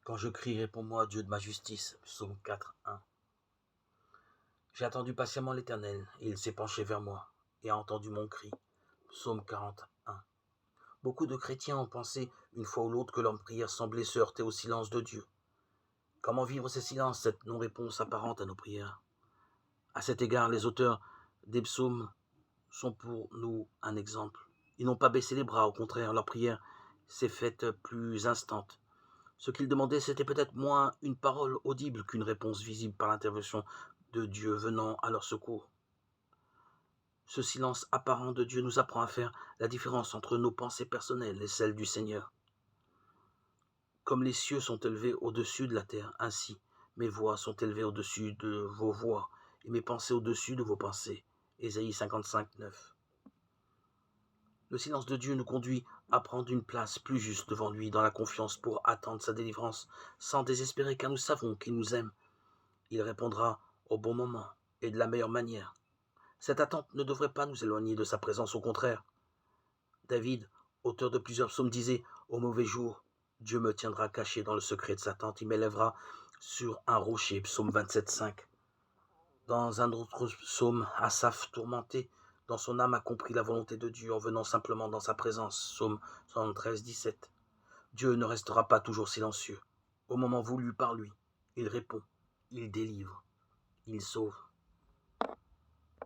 Quand je crie, réponds-moi, Dieu de ma justice. Psaume 4, 1. J'ai attendu patiemment l'Éternel, et il s'est penché vers moi, et a entendu mon cri. Psaume 41. Beaucoup de chrétiens ont pensé, une fois ou l'autre, que leur prière semblait se heurter au silence de Dieu. Comment vivre ces silences, cette non-réponse apparente à nos prières? À cet égard, les auteurs des psaumes sont pour nous un exemple. Ils n'ont pas baissé les bras, au contraire, leur prière s'est faite plus instante. Ce qu'ils demandaient, c'était peut-être moins une parole audible qu'une réponse visible par l'intervention de Dieu venant à leur secours. Ce silence apparent de Dieu nous apprend à faire la différence entre nos pensées personnelles et celles du Seigneur. Comme les cieux sont élevés au-dessus de la terre, ainsi mes voix sont élevées au-dessus de vos voix et mes pensées au-dessus de vos pensées. Ésaïe 55, 9. Le silence de Dieu nous conduit à prendre une place plus juste devant lui dans la confiance pour attendre sa délivrance, sans désespérer car nous savons qu'il nous aime. Il répondra au bon moment et de la meilleure manière. Cette attente ne devrait pas nous éloigner de sa présence, au contraire. David, auteur de plusieurs psaumes, disait « Au mauvais jour, Dieu me tiendra caché dans le secret de sa tente, il m'élèvera sur un rocher » Psaume 27, 5. Dans un autre psaume, Asaph, tourmenté dans son âme, a compris la volonté de Dieu en venant simplement dans sa présence. Psaume 73, 17. Dieu ne restera pas toujours silencieux. Au moment voulu par lui, il répond, il délivre, il sauve.